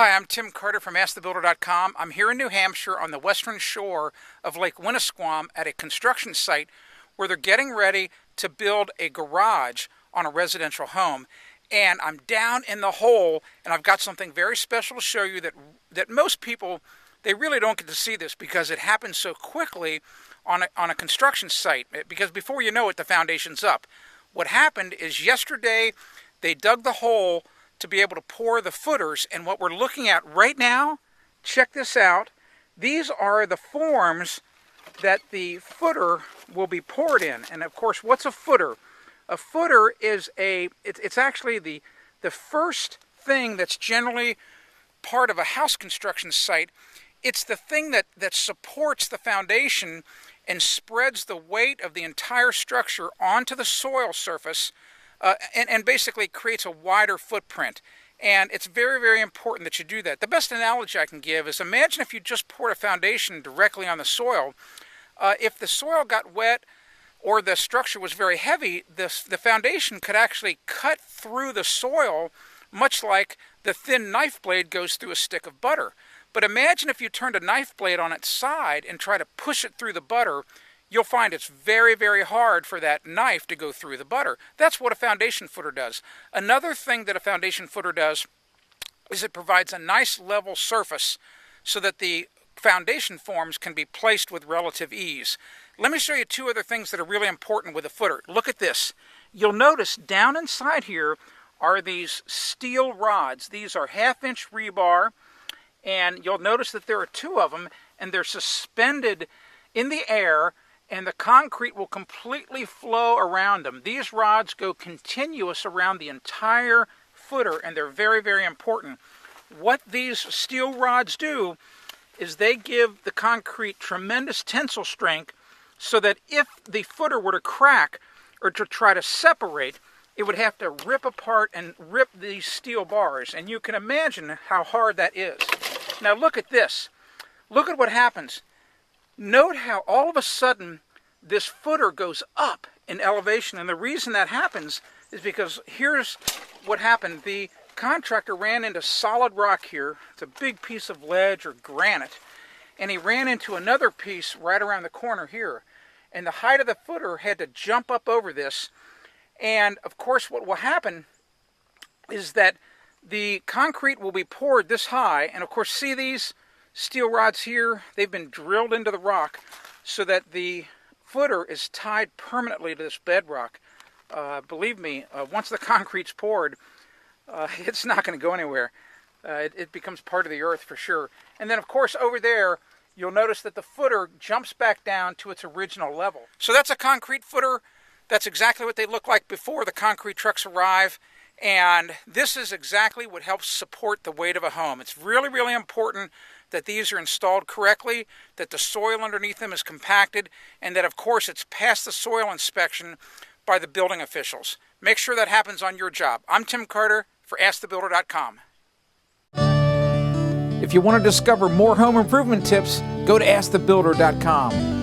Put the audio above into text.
Hi, I'm Tim Carter from AskTheBuilder.com. I'm here in New Hampshire on the western shore of Lake Winnisquam at a construction site where they're getting ready to build a garage on a residential home. And I'm down in the hole, and I've got something very special to show you that most people, they really don't get to see this because it happens so quickly on a construction site. Because before you know it, the foundation's up. What happened is yesterday they dug the hole to be able to pour the footers, and what we're looking at right now, check this out, these are the forms that the footer will be poured in. And of course, what's a footer? A footer is it's actually the first thing that's generally part of a house construction site. It's the thing that supports the foundation and spreads the weight of the entire structure onto the soil surface, and basically creates a wider footprint. And it's very, very important that you do that. The best analogy I can give is imagine if you just poured a foundation directly on the soil. If the soil got wet or the structure was very heavy, the foundation could actually cut through the soil, much like the thin knife blade goes through a stick of butter. But imagine if you turned a knife blade on its side and try to push it through the butter. You'll find it's very, very hard for that knife to go through the butter. That's what a foundation footer does. Another thing that a foundation footer does is it provides a nice level surface so that the foundation forms can be placed with relative ease. Let me show you two other things that are really important with a footer. Look at this. You'll notice down inside here are these steel rods. These are 1/2-inch rebar, and you'll notice that there are two of them, and they're suspended in the air, and the concrete will completely flow around them. These rods go continuous around the entire footer, and they're very, very important. What these steel rods do is they give the concrete tremendous tensile strength so that if the footer were to crack or to try to separate, it would have to rip apart and rip these steel bars. And you can imagine how hard that is. Now look at this. Look at what happens. Note how all of a sudden this footer goes up in elevation, and the reason that happens is because here's what happened. The contractor ran into solid rock here. It's a big piece of ledge or granite, and he ran into another piece right around the corner here, and the height of the footer had to jump up over this. And of course what will happen is that the concrete will be poured this high, and of course see these steel rods here, they've been drilled into the rock so that the footer is tied permanently to this bedrock. Believe me, once the concrete's poured, it's not going to go anywhere. It becomes part of the earth for sure. And then of course over there you'll notice that the footer jumps back down to its original level. So that's a concrete footer. That's exactly what they look like before the concrete trucks arrive. And this is exactly what helps support the weight of a home. It's really, really important that these are installed correctly, that the soil underneath them is compacted, and that, of course, it's passed the soil inspection by the building officials. Make sure that happens on your job. I'm Tim Carter for AskTheBuilder.com. If you want to discover more home improvement tips, go to AskTheBuilder.com.